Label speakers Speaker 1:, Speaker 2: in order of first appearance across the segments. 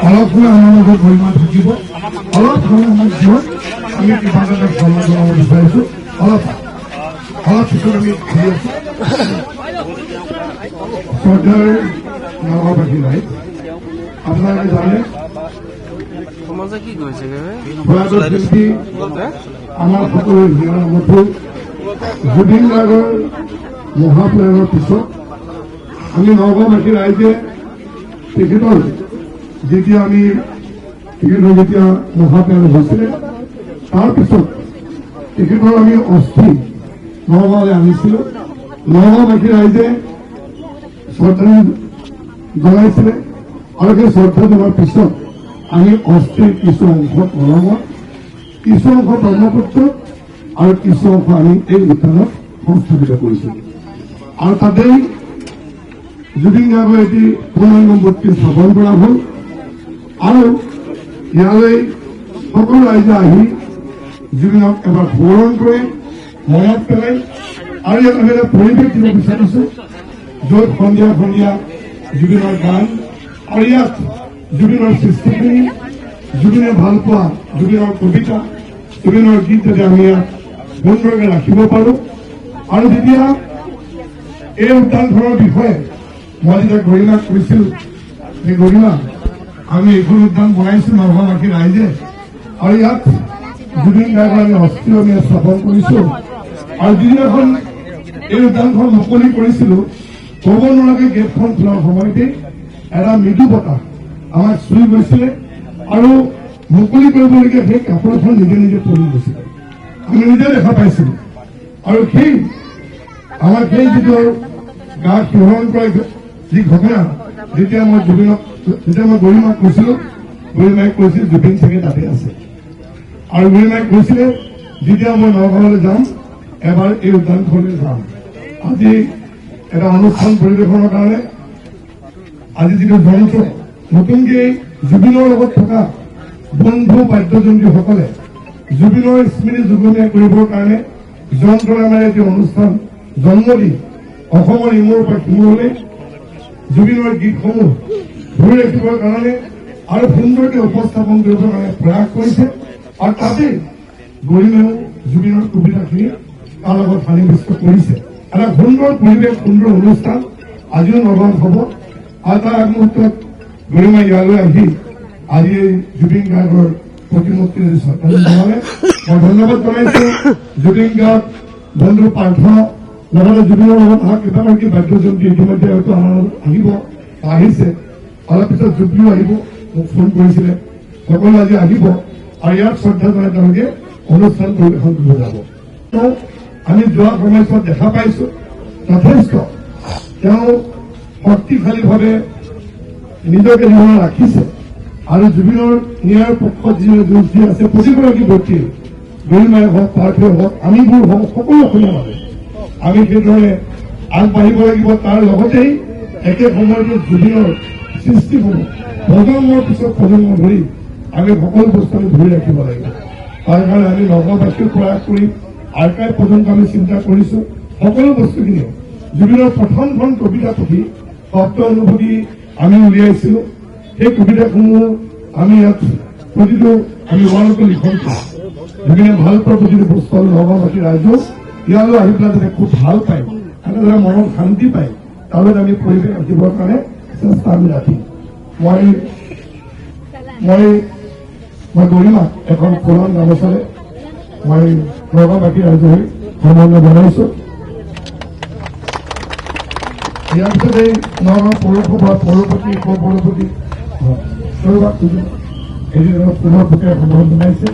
Speaker 1: অলপ সময় আমাৰ লগত গৰিমা থাকিব অলপ সময় আমাৰ জীৱন আমি কিবা এটা সন্মান জনাব বিচাৰিছো অলপ পিছত আমি খেলি আছো শ্ৰদ্ধাৰ নগাঁওবাসী ৰাইজ আপোনালোকে জানে প্ৰয়াত শিল্পী আমাৰ সকলো জীয়াৰ মথুৰ জুবিন গাৰ্গৰ মহাপ্ৰয়াণৰ পিছত আমি নগাঁওবাসী ৰাইজে তেখেতৰ যেতিয়া মহাপ্ৰয়াণ হৈছিলে তাৰপিছত তেখেতৰ আমি অস্থি নগাঁৱলৈ আনিছিলো নগাঁওবাসী ৰাইজে শ্ৰদ্ধা জনাইছিলে আৰু সেই শ্ৰদ্ধা জনাৰ পিছত আমি অস্থিৰ কিছু অংশ কলমত কিছু অংশ ব্ৰহ্মপুত্ৰ আৰু কিছু অংশ আমি এই উদ্যানত সংস্থাপিত কৰিছিলো আৰু তাতেই জুবিন গাৰ্গৰ এটি পূৰ্ণাংগ মূৰ্তি স্থাপন কৰা হ'ল আৰু ইয়ালৈ সকলো ৰাইজে আহি জুবিনক এবাৰ সোঁৱৰণ কৰে মনত পেলাই আৰু ইয়াত আমি এটা পৰিৱেশ দিব বিচাৰিছো য'ত সন্ধিয়া সন্ধিয়া জুবিনৰ গান আৰু ইয়াত জুবিনৰ সৃষ্টিখিনি জুবিনে ভাল পোৱা জুবিনৰ কবিতা জুবিনৰ গীত যাতে আমি ইয়াত সুন্দৰকৈ ৰাখিব পাৰো আৰু যেতিয়া এই উদ্যানখনৰ বিষয়ে মই যেতিয়া গৰিমাক কৈছিলো যে গৰিমা আমি এইখন উদ্যান বনাইছো নগাঁওবাসী ৰাইজে আৰু ইয়াত জুবিন গাৰ্গৰ আমি অস্থি আমি স্থাপন কৰিছো আৰু যিদিনাখন এই উদ্যানখন মুকলি কৰিছিলো ক'ব নোৱাৰাকৈ গেটখন খোলাৰ সময়তে এটা মৃদু বতাহ আমাক চুই গৈছিলে আৰু মুকলি কৰিবলগীয়া সেই কাপোৰখন নিজে নিজে পৰি গৈছিলে আমি নিজে দেখা পাইছিলো আৰু সেই আমাৰ সেই যিটো গা শিহৰণ কৰা যি ঘটনা যেতিয়া মই গৰিমাক কৈছিলো গৰিমাই কৈছিল জুবিন চাগে তাতে আছে আৰু গৰিমাই কৈছিলে যেতিয়া মই নগাঁৱলৈ যাম এবাৰ এই উদ্যানখনলৈ যাম আজি এটা অনুষ্ঠান পৰিৱেশনৰ কাৰণে আজি যিটো যন্ত্ৰ নতুনকৈ জুবিনৰ লগত থকা বন্ধু বাদ্যযন্ত্ৰীসকলে জুবিনৰ স্মৃতি যুগমীয়া কৰিবৰ কাৰণে যন্ত্ৰ নামেৰে এটি অনুষ্ঠান জন্ম দি অসমৰ ইমূৰৰ পৰা সিমূৰলৈ জুবিনৰ গীতসমূহ ধৰি ৰাখিবৰ কাৰণে আৰু সুন্দৰকৈ উপস্থাপন কৰিবৰ কাৰণে প্ৰয়াস কৰিছে আৰু তাতে গৰিমাও জুবিনৰ কবিতাখিনি তাৰ লগত সন্নিৱিষ্ট কৰিছে এটা সুন্দৰ পৰিৱেশ সুন্দৰ অনুষ্ঠান আজিও নগাঁৱত হ'ব আৰু তাৰ আগমুহূৰ্তত গৰিমা ইয়ালৈ আহি আজি এই জুবিন গাৰ্গৰ প্ৰতিমূৰ্তি শ্ৰদ্ধাঞ্জলি জনালে মই ধন্যবাদ জনাইছো জুবিন গাৰ্গ বন্ধু পাৰ্থ লগতে জুবিনৰ লগত অহা কেইবাগৰাকী বাদ্যযন্ত্ৰী ইতিমধ্যে হয়তো আমাৰ লগত আহিব আহিছে অলপ পিছত জুবিও আহিব মোক ফোন কৰিছিলে সকলো আজি আহিব আৰু ইয়াত শ্ৰদ্ধা জনাই তেওঁলোকে অনুষ্ঠান পৰিৱেশন কৰিব যাব আমি যোৱা সময়ছোৱাত দেখা পাইছো যথেষ্ট তেওঁ শক্তিশালীভাৱে নিজকে জীৱন ৰাখিছে আৰু জুবিনৰ ন্যায়ৰ পক্ষত যিজনে যুঁজ দি আছে প্ৰতিগৰাকী ব্যক্তিৰ গৰিমাই হওক পাৰ্থই হওক আমিবোৰ হওক সকলো অসমীয়া মানুহ আমি সেইদৰে আগবাঢ়িব লাগিব তাৰ লগতেই একে সময়তে জুবিনৰ সৃষ্টিসমূহ প্ৰজন্মৰ পিছত প্ৰজন্ম ধৰি আমি সকলো বস্তু আমি ধৰি ৰাখিব লাগিব তাৰ কাৰণে আমি নগাঁওবাসীক প্ৰয়াস কৰি আৰ্কাইভ পৰ্যন্ত আমি চিন্তা কৰিছো সকলো বস্তুখিনি জুবিনৰ প্ৰথমখন কবিতা পুথি সপ্ত অনুভূতি আমি উলিয়াইছিলো সেই কবিতাসমূহ আমি ইয়াত প্ৰতিটো আমি ওৱালতো লিখন কৰোঁ জুবিনে ভাল পোৱা প্ৰতিটো বস্তু নগাঁওবাসী ৰাইজেও ইয়ালৈ আহি পেলাই যাতে খুব ভাল পায় এনেদৰে মনত শান্তি পায় তাৰবাবে আমি পৰিৱেশ ৰাখিবৰ কাৰণে চেষ্টা আমি ৰাখিম মই গৰিমাক এখন পুৰণ গামোচাৰে মই নগাঁওবাসী ৰাইজে সম্বন্ধ জনাইছো ইয়াৰ পিছত এই নগাঁও পৌৰসভা পৌৰপতি উপ পৌৰপতি পুনৰ ভোকে সম্বন্ধ জনাইছে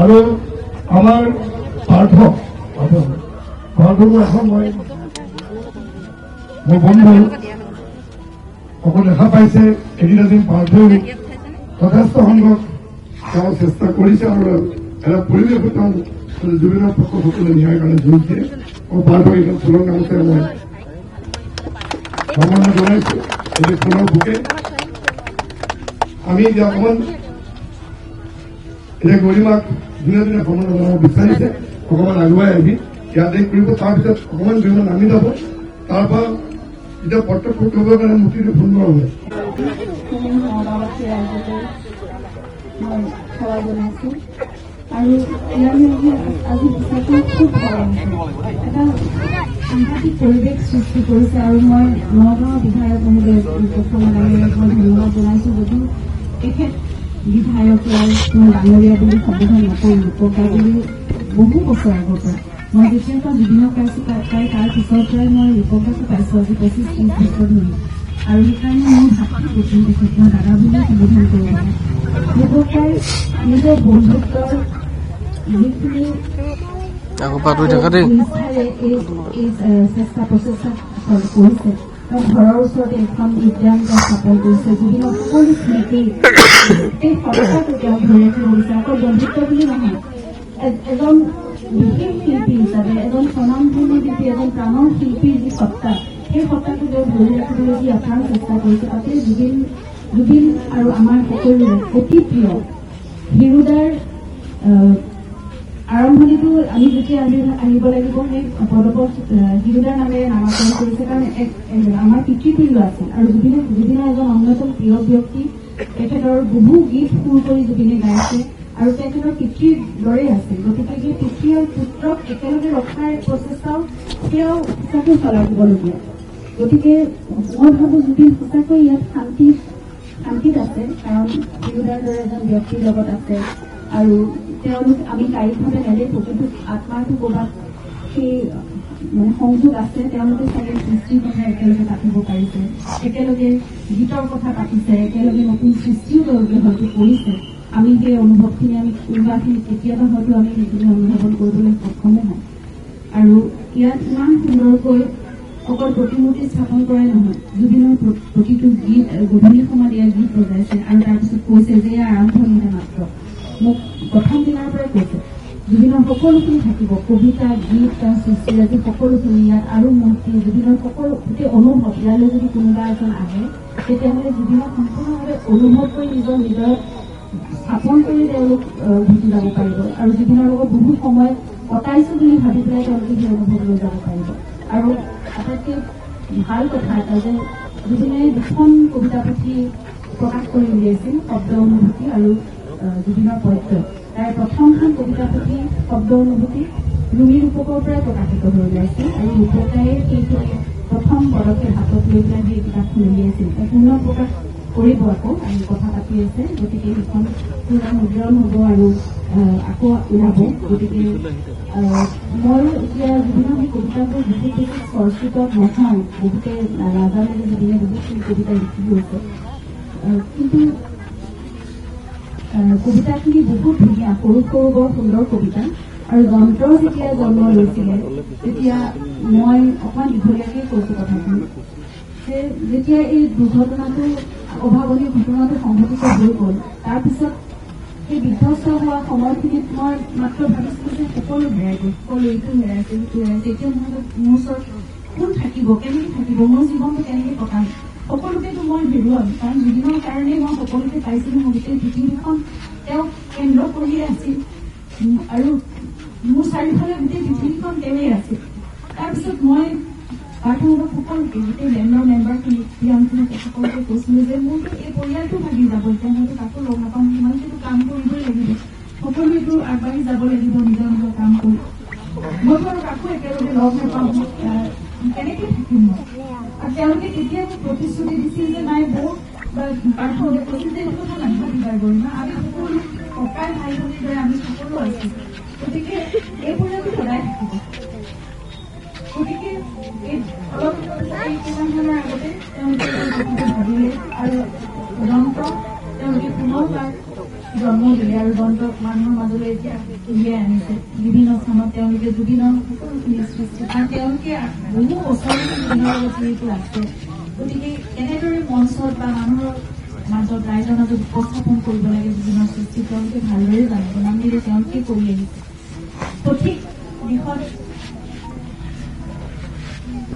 Speaker 1: আৰু আমাৰ পাৰ্থ এখন মই মোৰ বন্ধু সকলো দেখা পাইছে এদিন পাৰ্থই যথেষ্ট সংখ্যক তেওঁ চেষ্টা কৰিছে আৰু এটা পৰিৱেশো তেওঁ জুবিনৰ পক্ষ সকলো ন্যায়ৰ কাৰণে যুঁজ দিয়ে আৰু পাৰ্থই এখন ফুলৰ নামতে মই সম্বন্ধ জনাইছো এই ফুলৰ বুকে আমি এতিয়া অকণমান এতিয়া গৰিমাক যোনে যোনে সম্বন্ধ জনাব বিচাৰিছে অকণমান আগুৱাই আহি ইয়াতে কৰিব তাৰপিছত অকণমান গৰিমা নামি যাব তাৰপৰা এতিয়া প্ৰত্যক্ষ কৰিবৰ কাৰণে মূৰ্তিটো সুন্দৰ হয়।
Speaker 2: সেৱা জনাইছো আৰু আজি সঁচাকৈ খুব ভাল লাগিছে। এটা সাংঘাতিক পৰিৱেশ সৃষ্টি কৰিছে আৰু মই নগাঁও বিধায়ক মহোদয় ডাঙৰীয়াক মই ধন্যবাদ জনাইছো। যদিও তেখেত বিধায়ক মই ডাঙৰীয়া বুলি সম্বোধন নকৰোঁ, লোককা বুলি বহু বছৰ আগৰ পৰা মই যেতিয়াৰ পৰা জুবিনক পাইছো প্ৰায় তাৰ পিছৰ পৰাই মই লোককাটো পাইছো আজি 25-30 বছৰ ধৰি। আৰু সেইকাৰণে মোৰ ভাতৃ প্ৰথম তেখেত মই দাদা বুলি সম্বোধন কৰিব লাগে। লোককাই নিজৰ বন্ধুত্বৰ যিখিনি চেষ্টা প্ৰচেষ্টা কৰিছে, ঘৰৰ ওচৰতে এখন উদ্যান স্থাপন কৰিছে, বিভিন্ন সকলো স্মৃতি এই সত্তাটো তেওঁ ধৰি ৰাখিব বিচাৰে। অকল বন্ধুত্ব বুলি নহয়, এজন বিশেষ শিল্পী হিচাপে, এজন স্বনামধন্য শিল্পী, এজন প্ৰাণৰ শিল্পীৰ যি সত্তা, সেই সত্তাটো তেওঁ ধৰি ৰাখিবলৈ যি আপ্ৰাণ চেষ্টা কৰিছে। তাতে জুবিন আৰু আমাৰ সকলোৰে অতি প্ৰিয় হিৰুদাৰ আৰম্ভণিটো আমি যেতিয়া আহিব লাগিব, সেই পদপত হিৰুদাৰ নামেৰে নামাকৰণ কৰিছে। কাৰণ আমাৰ পিতৃতুল্য আছিল আৰু জুবিনৰ এজন অন্যতম প্ৰিয় ব্যক্তি। তেখেতৰ বহু গীত সুৰ কৰি জুবিনে গাইছে আৰু তেখেতৰ পিতৃৰ দৰে আছিল। গতিকে সেই পিতৃ আৰু পুত্ৰক একেলগে ৰখাৰ প্ৰচেষ্টাও সেয়াও সঁচাকৈ চলাবলগীয়া। গতিকে মই ভাবো জুবিন সঁচাকৈ ইয়াত শান্তিত আছে, কাৰণ হিৰুদাৰ দৰে এজন ব্যক্তিৰ লগত আছে আৰু তেওঁলোক আমি কায়িকভাৱে নেদেখো, কিন্তু আত্মাটো ক'ৰবাত সেই সংযোগ আছে। তেওঁলোকে চাগে সৃষ্টিৰ কথা একেলগে পাতিব পাৰিছে, একেলগে গীতৰ কথা পাতিছে, একেলগে নতুন সৃষ্টিও তেওঁলোকে হয়তো কৰিছে। আমি সেই অনুভৱখিনি আমি কোনোবাখিনি কেতিয়াবা হয়তো আমি সেইখিনি অনুধাৱন কৰিবলৈ সক্ষমো হওঁ। আৰু ইয়াত ইমান সুন্দৰকৈ অকল প্ৰতিমূৰ্তি স্থাপন কৰাই নহয়, জুবিনৰ প্ৰতিটো গীত গধূলি সময়ত ইয়াৰ গীত বজাইছে আৰু তাৰপিছত কৈছে যে এয়া আৰম্ভণিহে মাত্ৰ। মোক প্ৰথম দিনাৰ পৰাই কৈছে জুবিনৰ সকলোখিনি থাকিব, কবিতা, গীত, তেওঁৰ সৃষ্টিৰাজি সকলোখিনি ইয়াত আৰু মূৰ্তি, জুবিনৰ সকলো গোটেই অনুভৱ। ইয়ালৈ যদি কোনোবা এজন আহে তেতিয়াহ'লে জুবিনক সম্পূৰ্ণভাৱে অনুভৱ কৰি নিজৰ হৃদয়ত স্থাপন কৰি তেওঁলোক উভতি যাব পাৰিব আৰু জুবিনৰ লগত বহু সময় কটাইছো বুলি ভাবি পেলাই তেওঁলোকে সেই অনুভৱ লৈ যাব পাৰিব। আৰু আটাইতকৈ ভাল কথা এটা যে জুবিনে 2খন কবিতা পুথি প্ৰকাশ কৰি উলিয়াইছিল, শব্দ অনুভূতি আৰু জুবিনৰ পদ্য। তাই প্ৰথমখন কবিতা পুথি শব্দ অনুভূতি লুমি ৰূপকৰ পৰাই প্ৰকাশিত হৈ ওলাইছিল আৰু ৰূপকাই সেইটো প্ৰথম পদক্ষেপ হাতত লৈ পেলাই সেই কিতাপখন উলিয়াইছিল। পুনৰ প্ৰকাশ কৰিব আকৌ আমি কথা পাতি আছে, গতিকে সেইখন পুনৰ মুদ্ৰণ হ'ব আৰু আকৌ ওলাব। গতিকে মই এতিয়া জুবিনৰ সেই কবিতাবোৰ বহুত বেছি চৰ্চিত নহয়, বহুতে নাজানে যে জুবিনে বহুতখিনি কবিতা লিখি গৈছে, কিন্তু কবিতাখিনি বহুত ধুনীয়া, সৰু সৰু বৰ সুন্দৰ কবিতা। আৰু যন্ত্ৰ যেতিয়া জন্ম লৈছিলে তেতিয়া মই অকণমান দীঘলীয়াকৈ কৈছো কথাখিনি, যে যেতিয়া এই দুৰ্ঘটনাটো অভাৱনীয় ঘটনাটো সংঘটিত হৈ গ'ল, তাৰপিছত সেই বিধ্বস্ত হোৱা সময়খিনিত মই মাত্ৰ ভাবিছিলো যে সকলো হেৰাই গ'ল, সকলো এইটো হেৰাইছে, সেইটো হেৰাইছে, এতিয়া মোৰ ওচৰত কোন থাকিব, কেনেকৈ থাকিব, মোৰ জীৱনটো কেনেকৈ কটাম, সকলোকেতো মই হেৰুৱাম। কাৰণ জুবিনৰ কাৰণেই মই সকলোকে পাইছিলো, মই গোটেই পৃথিৱীখন তেওঁক কেন্দ্ৰ কৰিয়ে আছিল আৰু মোৰ চাৰিওফালে গোটেই পৃথিৱীখন তেওঁৱেই আছিল। তাৰপিছত মই প্ৰাৰ্থনাক সকলোকে গোটেই লেণ্ডৰ মেম্বাৰখিনিক প্ৰিয়মখিনিক সকলোকে কৈছিলো যে মোৰতো এই পৰিয়ালটো ভাগি যাব, এতিয়া মইতো কাকো লগ নাপাম, সিমানটোতো কাম কৰিবই লাগিব, সকলোৱেতো আগবাঢ়ি যাব লাগিব নিজৰ নিজৰ কাম কৰি। মইতো আৰু কাকো একেলগে লগ নাপাম, কেনেকৈ থাকিম মই? আৰু তেওঁলোকে তেতিয়া মোক প্ৰতিশ্ৰুতি দিছিল যে নাই বহুত বা প্ৰাৰ্থনাকে কৈছিল যে এইটো কথা নাভাবিবা গৰিমা, আমি সকলো ককাই ভাই ভনীৰ দৰে আমি সকলো আছো, গতিকে এই পৰিয়ালটো সদায় থাকিব। গতিকে অলপ কিমান সময়ৰ আগতে তেওঁলোকে কথাটো ভাবিলে আৰু যন্ত্ৰ তেওঁলোকে পুনৰ তাক জন্ম দিলে আৰু যন্ত্ৰক মানুহৰ মাজলৈ এতিয়া উলিয়াই আনিছে। বিভিন্ন স্থানত তেওঁলোকে জুবিনৰ সকলোখিনি সৃষ্টি, কাৰণ তেওঁলোকে বহু বছৰ জুবিনৰ লগত যিহেতু আছে, গতিকে কেনেদৰে মঞ্চত বা মানুহৰ মাজত ৰাইজৰ মাজত উপস্থাপন কৰিব লাগে জুবিনৰ সৃষ্টি তেওঁলোকে ভালদৰে জানে, ইমানদৰে তেওঁলোকে কৰি আহিছে। সঠিক দিশত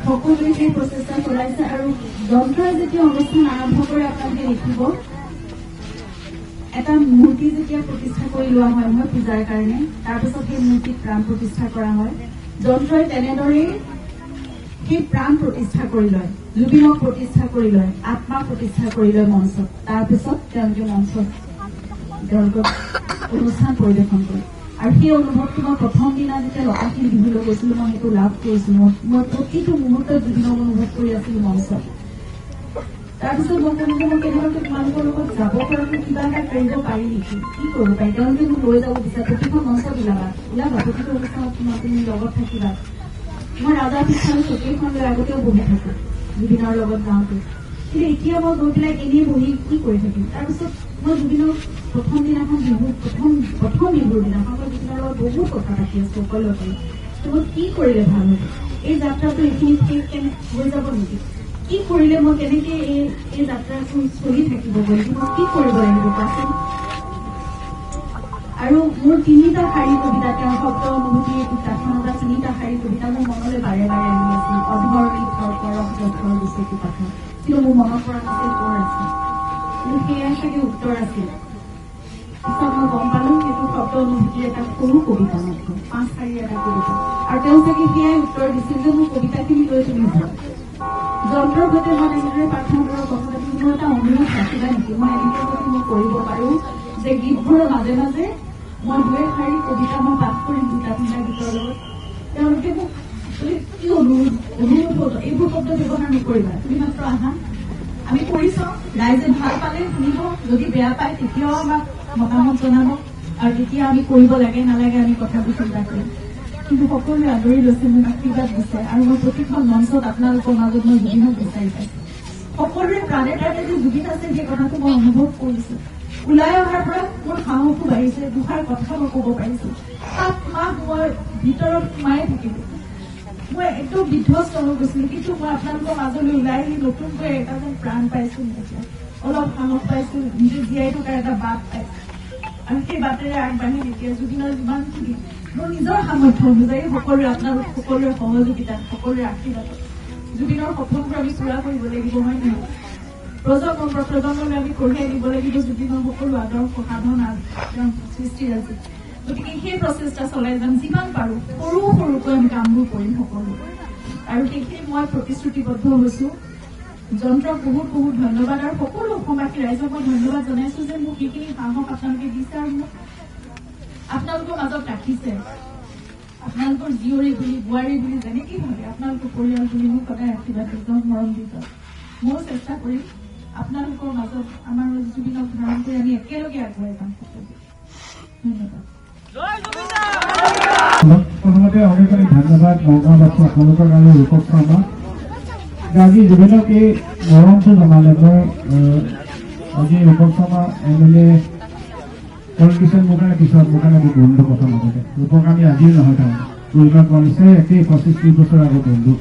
Speaker 2: সকলোৱে সেই প্ৰচেষ্টা চলাইছে আৰু যন্ত্ৰই যেতিয়া অনুষ্ঠান আৰম্ভ কৰে আপোনালোকে দেখিব এটা মূৰ্তি যেতিয়া প্ৰতিষ্ঠা কৰি লোৱা হয় নহয় পূজাৰ কাৰণে, তাৰপিছত সেই মূৰ্তিত প্ৰাণ প্ৰতিষ্ঠা কৰা হয়। যন্ত্ৰই তেনেদৰেই সেই প্ৰাণ প্ৰতিষ্ঠা কৰি লয়। জুবিনক প্ৰতিষ্ঠা কৰি লয়, আত্মাক প্ৰতিষ্ঠা কৰি লয় মঞ্চত। তাৰপিছত তেওঁলোকে মঞ্চত অনুষ্ঠান পৰিৱেশন কৰে। আৰু সেই অনুভৱটো মই প্ৰথম দিনা যেতিয়া লতাশিল বিহুলৈ গৈছিলো, মই সেইটো লাভ কৰিছিলো। মই প্ৰতিটো মুহূৰ্তত জুবিনক অনুভৱ কৰি আছিলো মঞ্চত। তাৰপিছত মই ক'লো যে মই কেনেবাকৈ তোমালোকৰ লগত যাব পৰাকৈ কিবা এটা কৰিব পাৰি নেকি, কি কৰিব পাৰি। তেওঁলোকে মোক লৈ যাব বিচাৰে, প্ৰতিখন মঞ্চত ওলাবা, প্ৰতিটো অনুষ্ঠানত তুমি লগত থাকিবা। মই ৰাজা পিছফালে চকীখন লৈ আগতেও বহি থাকো জুবিনৰ লগত যাওঁতে, কিন্তু এতিয়া মই গৈ পেলাই এনেই বহি কি কৰি থাকিম। তাৰপিছত মই জুবিনৰ প্ৰথম দিনাখন প্ৰথম বিহুৰ দিনাখন মই জুবিনৰ লগত বহুত কথা পাতি আছো অকলতে। মই কি কৰিলে ভাল হ'ব, এই যাত্ৰাটো এইখিনিত হৈ যাব নেকি, কি কৰিলে মই কেনেকে এই যাত্ৰাটো চলি থাকিব গ'লে মই কি কৰিব লাগিব কোৱাচোন। আৰু মোৰ 3টা শাৰী কবিতা, তেওঁৰ শব্দ অনুভূতি কিতাপখনত 3টা শাৰী কবিতা মোৰ মনলৈ বাৰে বাৰে আহি আছিল। অধৰ লিখৰ কৰক যথৰ গুচকি কথা, কিন্তু মোৰ মনত পৰা নাছিল কৰ আছে, কিন্তু সেয়া চাগে উত্তৰ আছিল। পিছত মই গম পালো সেইটো শব্দ অনুভূতিৰ এটা সৰু কবিতা, মাত্ৰ 5 শাৰীৰ এটা কবিতা। আৰু তেওঁ চাগে সেয়াই উত্তৰ দিছিল যে মোৰ কবিতাখিনি লৈ তুমি যোৱা। যন্ত্ৰৰ সৈতে মই এনেদৰে প্ৰাৰ্থনা কৰাৰ কথা পাতি মোৰ এটা অনুৰোধ ৰাখিবা নেকি, মই এনেকৈ যদি মই কৰিব পাৰো যে গীতবোৰৰ মাজে মাজে মই 2 শাৰী কবিতা মই পাঠ কৰিম 2টা 3টা গীতৰ লগত। তেওঁলোকে মোক কি অনুৰোধ এইবোৰ শব্দ ব্যৱহাৰ নকৰিবা, তুমি মাত্ৰ আহা, আমি কৰি চাওঁ, ৰাইজে ভাল পালে শুনিব, যদি বেয়া পায় তেতিয়াও আমাক মতামত জনাব, আৰু তেতিয়া আমি কৰিব লাগে নালাগে আমি কথাবোৰ চিন্তা কৰিম। কিন্তু সকলোৱে আদৰি লৈছে, মোক আশীৰ্বাদ দিছে, আৰু মই প্ৰতিখন মঞ্চত আপোনালোকৰ মাজত মই জুবিনক বিচাৰি পাইছো। সকলোৰে প্ৰাণে প্ৰাণে যে জুবিন আছে সেই কথাটো মই অনুভৱ কৰিছো। ওলাই অহাৰ পৰা মোৰ সাহসো বাঢ়িছে, দুষাৰ কথা মই ক'ব পাৰিছো। 7 মাহ মই ভিতৰত সোমাই থাকিলো, মই একদম বিধ্বস্ত হৈ গৈছিলো, কিন্তু মই আপোনালোকৰ মাজলৈ ওলাই আহি নতুনকৈ এটা যেন প্ৰাণ পাইছো, অলপ সাহস পাইছো, নিজে জীয়াই থকাৰ এটা বাট পাইছো, আৰু সেই বাটেৰে আগবাঢ়ি এতিয়া জুবিনৰ যিমানখিনি মোৰ নিজৰ সামৰ্থ্য অনুযায়ী সকলোৰে আপোনালোক সকলোৰে সহযোগিতাত সকলোৰে আশীৰ্বাদত জুবিনৰ সপোনবোৰ আমি পূৰা কৰিব লাগিব, হয় নহয়। প্ৰজন্মৰ পৰা প্ৰজন্মলৈ আমি কঢ়িয়াই দিব লাগিব জুবিনৰ সকলো আদৰ্শ সাধনা তেওঁৰ সৃষ্টিৰ আছে। গতিকে সেই প্ৰচেষ্টা চলাই যাম, যিমান পাৰো সৰু সৰুকৈ আমি কামবোৰ কৰিম সকলো। আৰু সেইখিনি মই প্ৰতিশ্ৰুতিবদ্ধ হৈছো। যন্ত্ৰক বহুত বহুত ধন্যবাদ, আৰু সকলো অসমবাসী ৰাইজক মই ধন্যবাদ জনাইছো যে মোক সেইখিনি সাহস আপোনালোকে দিছে আৰু মোক আপোনালোকৰ মাজত ৰাখিছে। আপোনালোকৰ জীয়ৰী বুলি বোৱাৰী বুলি যেনেকে ভাবে আপোনালোকৰ পৰিয়াল বুলি মোক সদায় আশীৰ্বাদ দিছে, মৰম দিছে। ময়ো চেষ্টা কৰিম আপোনালোকৰ মাজত আমাৰ জুবিনক ধাৰণ কৰি আমি একেলগে আগুৱাই যাম। ধন্যবাদ।
Speaker 3: প্ৰথমতে অনেক অনেক ধন্যবাদ নগাঁওবাসী আপোনালোকৰ কাৰণে ৰূপক শৰ্মা আজি জুবিনক এই মৰমটো জনালে। মই আজি ৰূপক শৰ্মা MLA কলকিশন মোৰ কাৰণে পিছত মোৰ কাৰণে বহুত বন্ধু কথা মাজতে। ৰূপক আমি আজিও নহয় তাৰমানে জুবিনক মানিছে একেই 25-30 বছৰ আগৰ বন্ধু।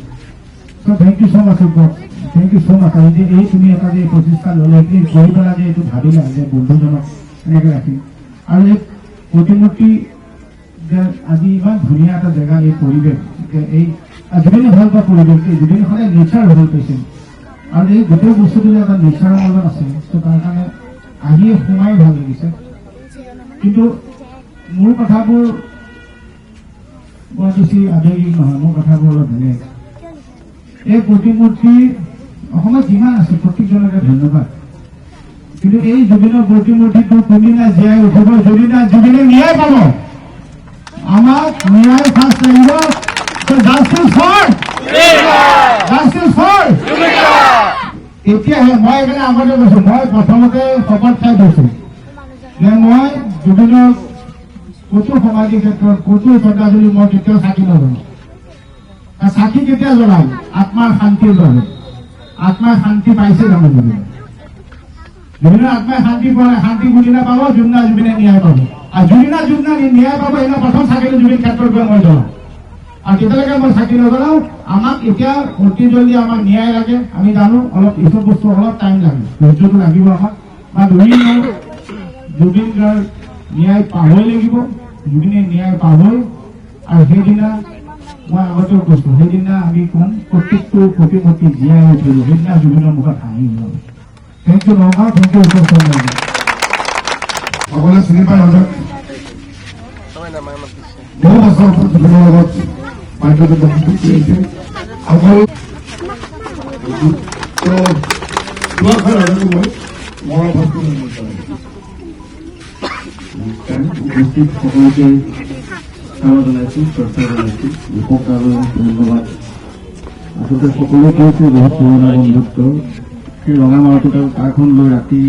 Speaker 3: So' thank you so' much Rupak, thank you so' much. আৰু যে এই তুমি এটা যে প্ৰচেষ্টা ল'লে এইখিনি কৰি পেলাই যে এইটো ভাবিলা যে বন্ধুজনক এনেকৈ ৰাখিম, আৰু এই প্ৰতিমূৰ্তি যে আজি ইমান ধুনীয়া এটা জেগা, এই পৰিৱেশ এই জুবিনে ভাল পোৱা পৰিৱেশ, এই জুবিনে সদায় নেচাৰ ভাল পাইছিল, আৰু এই গোটেই বস্তুটো যে এটা নেচাৰৰ মাজত আছে, ত' তাৰ কাৰণে আহি সোমাই ভাল লাগিছে। কিন্তু মোৰ কথাবোৰ বৰ বেছি আৱেগিক নহয়, মোৰ কথাবোৰ অলপ বেলেগ। এই প্ৰতিমূৰ্তি অসমত যিমান আছে প্ৰত্যেকজনকে ধন্যবাদ, কিন্তু এই জুবিনৰ প্ৰতিমূৰ্তিটো কোনদিনা জীয়াই উঠিব, যদিনা জুবিনে ন্যায় পাব, আমাক ন্যায় ফাৰ্ষ্ট লাগিব। এতিয়াহে মই এইকাৰণে আগতে কৈছো, মই প্ৰথমতে শপত খাই গৈছো যে মই জুবিনৰ ক'তো সমাধি ক্ষেত্ৰত ক'তো শ্ৰদ্ধাঞ্জলি মই কেতিয়াও চাকি নজ্বলাম। চাকি কেতিয়া জ্বলাম? আত্মাৰ শান্তিৰ বাবে। আত্মাৰ শান্তি পাইছে জানো জুবিনে? জুবিনৰ আত্মাই শান্তি পোৱা, শান্তি কোনদিনা পাব? যোনদিনা জুবিনে ন্যায় পাব। আৰু যোনদিনা ন্যায় পাব সেইদিনা প্ৰথম চাকিটো জুবিন ক্ষেত্ৰত গৈ মই জ্বলাম। আৰু যেতিয়ালৈকে মই চাকি নজ্বলাও, আমাক এতিয়া অতি জলদি আমাক ন্যায় লাগে। আমি জানো অলপ এইসব বস্তু অলপ টাইম লাগে, ধৈৰ্যটো লাগিব আমাক, বা ধৰি জুবিন গাৰ ন্যায় পাবই লাগিব, জুবিনে ন্যায় পাবই। আৰু সেইদিনা মই আগতেও কৈছো, সেইদিনা আমি কম প্ৰত্যেকটো প্ৰতিমূৰ্তি জীয়াই উঠিলো, সেইদিনা জুবিনৰ মুখত হাঁহি ওলাব। Thank you Nagaon, thank you সকলোৱে
Speaker 1: চিনি পাই বহু বছৰ জুবিনৰ লগত বাধ্যতামূলক কৰিছে। তো দুআষাৰ আগতে মই মনৰ ভাৱটো নিৰ্মাণ কৰিছোঁ।
Speaker 3: উপস্থিত সকলোকে সেৱা জনাইছোঁ, শ্ৰদ্ধা জনাইছোঁ, উপকাৰ ধন্যবাদ। আচলতে সকলোৱে কৈছে বহুত পুৰণা বন্ধুত্ব। সেই ৰঙা মাহটোত কাৰখন লৈ ৰাতি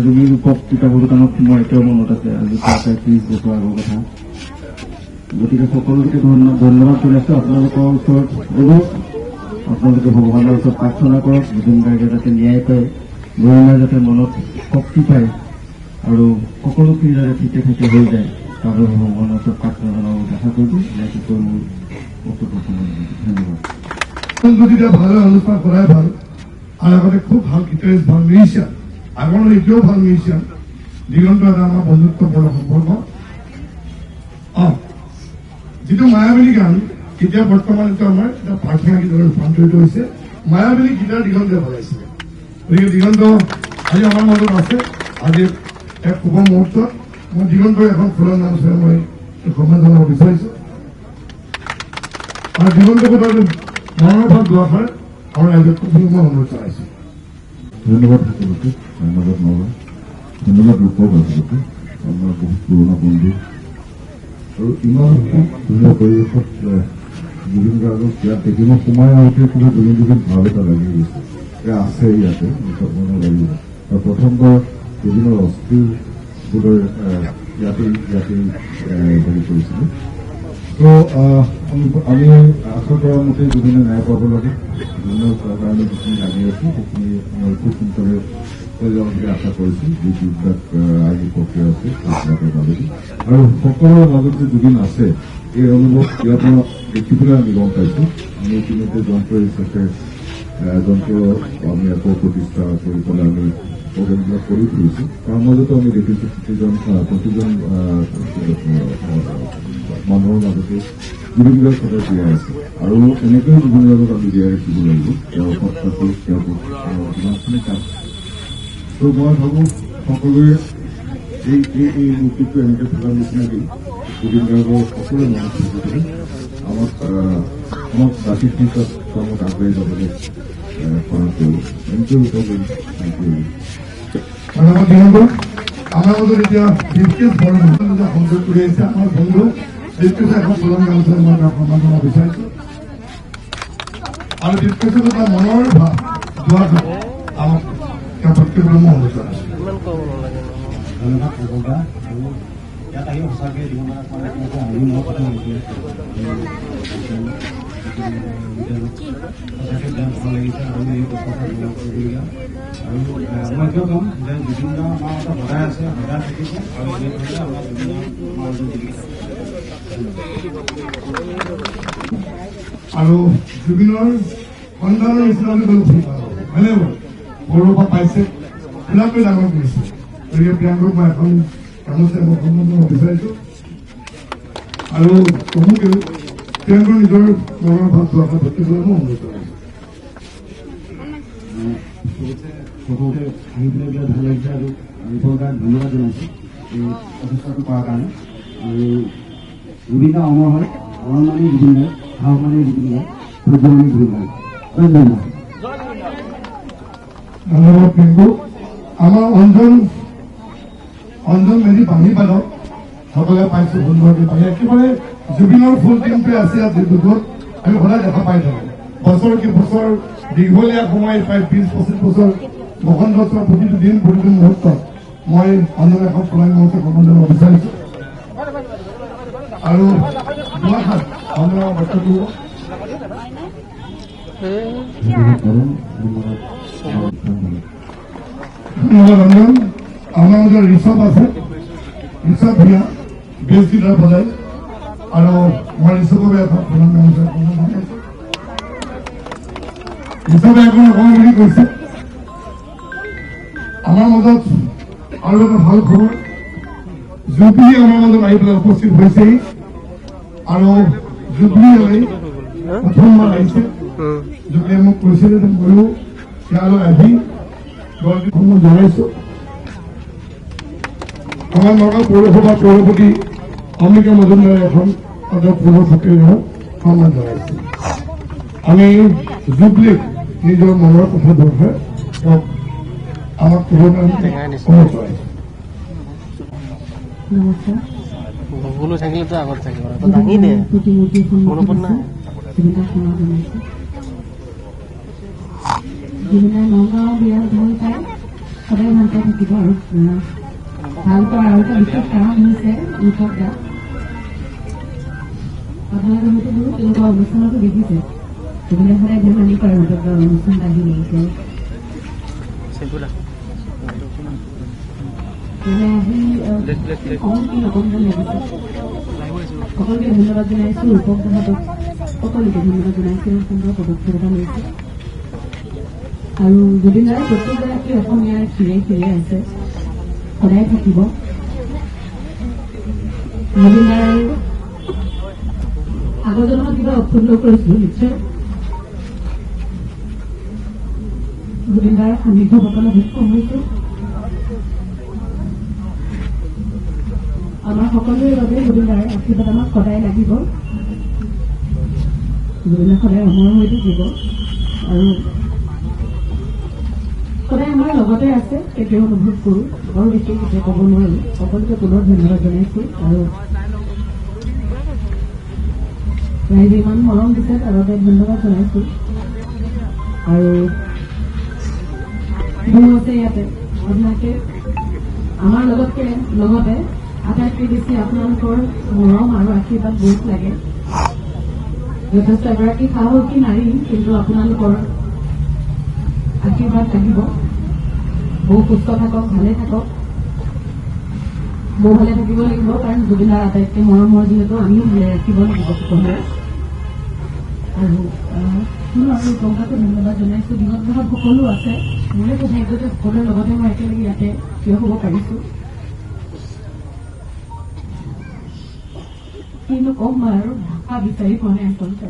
Speaker 3: ৰুমি ৰূপক কিতাপৰ দোকানত সোমোৱা এতিয়াও মনত আছে, আজি প্ৰায় 30 বছৰ আগৰ কথা। গতিকে সকলোকে ধন্যবাদ জনাইছোঁ। আপোনালোকৰ ওচৰত অনুৰোধ, আপোনালোকে ভগৱানৰ ওচৰত প্ৰাৰ্থনা কৰক, জুবিন গাৰ্গে যাতে ন্যায় পায়, গৰিমাই যাতে মনত শক্তি পায় আৰু সকলোখিনি যাতে ঠিকে থাকে হৈ যায়, তাৰ বাবে ভগৱানৰ ওচৰত প্ৰাৰ্থনা জনাব আশা কৰিছোঁ। ইয়াকে মোৰ বক্তব্য ধন্যবাদ।
Speaker 1: যেতিয়া ভাল আলোচনা কৰাই ভাল, আৰু আগতে খুব ভাল গীটাৰিষ্ট, ভাল মিউজিচিয়ান, আগৰ এতিয়াও ভাল মিউজিচিয়ান, দিগন্ত এটা আমাৰ বন্ধুত্বপূৰ্ণ সম্পৰ্ক। যিটো মায়াবিনী গান এতিয়া বৰ্তমান এইটো আমাৰ এটা প্ৰাৰ্থনা গীতলৈ ৰূপান্তৰিত হৈছে। মায়াবিনী গীটাৰ দিগন্তে বজাইছিলে। গতিকে দিগন্ত আজি আমাৰ মাজত আছে। আজি এক শুভ মুহূৰ্তত মই দিগন্তৰ এখন ফুলৰ নাম আছে, মই সন্মান জনাব বিচাৰিছোঁ। আৰু দিগন্তৰ কথা মনৰ ভাৱ দুআষাৰ আমাৰ ৰাইজক মই অনুৰোধ জনাইছোঁ।
Speaker 4: ধন্যবাদ সকলোকে, ধন্যবাদ নগা, ধন্যবাদ ৰূপক আচলতে আমাৰ বহুত পুৰণা বন্ধু। আৰু ইমান খুব ধুনীয়া পৰিৱেশত জুবিন গাৰ্গক ইয়াত দেখি মই সোমাই আহোঁতে কিবা জুবিন ভাৱ এটা লাগি গৈছে, আছে ইয়াতে নিশ্চয় লাগি। আৰু প্ৰথমবাৰ জুবিনৰ অস্থিৰ বোধৰ ইয়াতে হেৰি কৰিছিলোঁ। তো আমি আশা কৰাৰ মতে জুবিনে ন্যায় পাব লাগে। জুবিনৰ কাৰণে যিখিনি লাগি আছোঁ সেইখিনি মই খুব সোনকালে হৈ যাব বুলি আশা কৰিছোঁ। যি যিবিলাক আইনী প্ৰক্ৰিয়া আছে সেইবিলাকৰ মাজেদি, আৰু সকলোৰে মাজত যে জুবিন আছে এই অনুভৱ ইয়াৰ পৰা দেখিবলৈ আমি গম পাইছোঁ। আমি ইতিমধ্যে যন্ত্ৰ হিচাপে যন্ত্ৰ আমি আকৌ প্ৰতিষ্ঠা কৰি পেলাই আমি প্ৰগ্ৰেমবিলাক কৰি ফুৰিছোঁ। তাৰ মাজতো আমি দেখিছোঁ প্ৰতিজন মানুহৰ মাজতে জুবিন গাৰ্গ সদায় জীয়াই আছে, আৰু এনেকৈয়ে জুবিন গাৰ্গক আমি জীয়াই ৰাখিব লাগিব। তেওঁৰ সত্তাটো, তেওঁৰ যিমানখিনি কাম। তো মই ভাবোঁ সকলোৱে এই মূৰ্তিটো এনেকৈ থকাৰ নিচিনাকৈ জুবিন গাৰ্গৰ সকলোৱে মনত থাকিবলৈ আমাক ৰাতিক কামত আগুৱাই যাবলৈ সহায় কৰিব। Thank you thank you.
Speaker 1: ধন্যবাদ দিগন্ত। আমাৰ মাজত এতিয়া বিশেষ সংযোগ কৰি আহিছে আমাৰ বন্ধু বিশেষ এখন ফুলৰ গামোচা মই সন্মান জনাব বিচাৰিছোঁ। আৰু বিশেষ এটা মনৰ ভাৱ দুআষাৰ আমাক তেওঁ প্ৰত্যেকলৈ মই অনুৰোধ জনাইছোঁ।
Speaker 3: ধন্যবাদ ৰূপক। আৰু ইয়াত আহি সঁচাকৈ জীৱনত আজি মই কথা সঁচাকৈ বেয়া ভাল লাগিছে। আৰু এই কথা মনত কৰিবলগীয়া, আৰু মই কিয় ক'ম যে জুবিন দা আমাৰ এটা সদায় আছে, সদায় থাকিব, আৰু এনেধৰণে আমাৰ জুবিন আমাৰ জিলিকি থাকে।
Speaker 1: আৰু জুবিনৰ সন্তানৰ নিচিনা বুলি ক'লে ভুল পাব, হয়নে বাৰু? সৰুৰ পৰা পাইছে, এইবিলাকৈ ডাঙৰ কৰিছে। গতিকে প্ৰিয়াংকক মই এখন গামোচা মই সন্মান জনাব বিচাৰিছোঁ। আৰু চমুকেও প্ৰিয়াংকৰ নিজৰ মনৰ ভাৱ দুআষাৰ প্ৰতিফলন মই অনুৰোধ জনাইছোঁ।
Speaker 3: সকলোকে আহি পেলাই বিৰাট ভাল লাগিছে, আৰু ৰূপক দাক ধন্যবাদ জনাইছোঁ এই প্ৰচেষ্টাটো কৰাৰ কাৰণে। আৰু জুবিন দা অমৰ হয়, অমৰ মানে জুবিন গাৰ্গ, ভাৱ মানে জুবিন গাৰ্গ, সূৰ্য মানে জুবিন গাৰ্গ। ধন্যবাদ।
Speaker 1: ধন্যবাদ পিংকু। আমাৰ অঞ্জন মেধি পানী পাদক সকলে পাইছোঁ সুন্দৰকৈ পানী। একেবাৰে জুবিনৰ ফুল টিমটোৱে আছে ইয়াত য'ত আমি সদায় দেখা পাই থাকোঁ। বছৰ কি বছৰ দীঘলীয়া সময় প্ৰায় 20-25 বছৰ বসন্ত উৎসৱৰ প্ৰতিটো দিন প্ৰতিটো মুহূৰ্তত মই অঞ্জন এখন ফুলাং মঞ্চে সন্মান জনাব বিচাৰিছোঁ। আৰু দুআষাৰ অঞ্জনৰ বক্তব্য ধন্যবাদ অঞ্জন। আমাৰ মাজত ঋষভ আছে, ঋষভ ভূঞা বেছ গীটাৰ বজায়, আৰু মই ঋষভে এখন ফুলাং গামোচা সন্মান জনাইছোঁ। ঋষভে এখন অকণমান বুলি কৈছে। আমাৰ মাজত আৰু এটা ভাল খবৰ, জুবলি আমাৰ মাজত আহি পেলাই উপস্থিত হৈছেহি, আৰু জুবলি প্ৰথমবাৰ আহিছে। জুবলিয়ে মোক কৈছিলে যে ময়ো ইয়ালৈ আহি মই জনাইছোঁ। আমাৰ নগাঁও পৌৰসভাৰ পৌৰপতি অম্বিকা মজুমদাৰে এখন ফুলৰ ফটোৰে সন্মান জনাইছে। আমি জুবলিক নিজৰ মনৰ কথা দৰ্শাই তেওঁক আমাক ক'বৰ কাৰণে অনুৰোধ জনাইছোঁ।
Speaker 2: নমস্কাৰ।
Speaker 5: গুগলো থাকিলেতো আগত থাকিব দাঙি দে
Speaker 2: প্ৰতিমূৰ্তিৰ
Speaker 5: মনোপত নাই
Speaker 2: জুবিনাক সেৱা জনাইছোঁ। জুবিনাই নগাঁও বিৰাট ভাল পায়, সদায় ভাল পাই থাকিব। আৰু ভাল পোৱাৰ আৰু এটা বিশেষ কাৰণ হৈছে ৰূপক দা। আপোনালোকে হয়তো বহুত তেনেকুৱা অনুষ্ঠানতো দেখিছে জুবিনে সদায় ধেমালি কৰে ৰূপক দাৰ অনুষ্ঠান আহি লাগিছে আহি অকণ কি নকম যেন লাগিছে। সকলোকে ধন্যবাদ জনাইছোঁ। ৰূপক দাহঁতক সকলোকে ধন্যবাদ জনাইছোঁ। সুন্দৰ পদক্ষেপ এটা লৈছে। আৰু জুবিন দাৰ প্ৰত্যেকগৰাকী অসমীয়াৰ ফিৰে ফিৰে আছে, সদায় থাকিব। জুবিন দাৰ আগৰ জন্মত কিবা অক্ষুণ্ণ কৰিছিলোঁ নিশ্চয়। জুবিন দাৰ সান্নিধ্য পাবলৈ সক্ষম হৈছোঁ। আমাৰ সকলোৰে বাবে জুবিন দাৰ আশীৰ্বাদ আমাক সদায় লাগিব। জুবিন দা সদায় অমৰ হৈ থাকিব আৰু সদায় আমাৰ লগতে আছে, সেইটোৱে অনুভৱ কৰোঁ। বৰ বেছি এতিয়া ক'ব নোৱাৰোঁ। সকলোকে পুনৰ ধন্যবাদ জনাইছোঁ। আৰু ৰাইজে ইমান মৰম দিছে তাৰ বাবে ধন্যবাদ জনাইছোঁ। আৰু মোৰ আছে ইয়াতে আপোনালোকে আমাৰ লগতে আটাইতকৈ বেছি আপোনালোকৰ মৰম আৰু আশীৰ্বাদ বহুত লাগে। যথেষ্ট এগৰাকী সাহসী নাৰী, কিন্তু আপোনালোকৰ আশীৰ্বাদ লাগিব। বহু সুস্থ থাকক, ভালে থাকক, বহু ভালে থাকিব লাগিব। কাৰণ জুবিন দাৰ আটাইতকৈ মৰমৰ যিহেতু আমিও ভালে ৰাখিব লাগিব সকলোৱে। আৰু ৰূপকদাকে ধন্যবাদ জনাইছোঁ। দিনত ঘৰত সকলো আছে, মোৰে সৌভাগ্য যে সকলোৰে লগতে মই একেলগে ইয়াতে থিয় হ'ব পাৰিছোঁ। কিনো ক'ম মই আৰু ভাষা বিচাৰি পোৱা নাই আচলতে।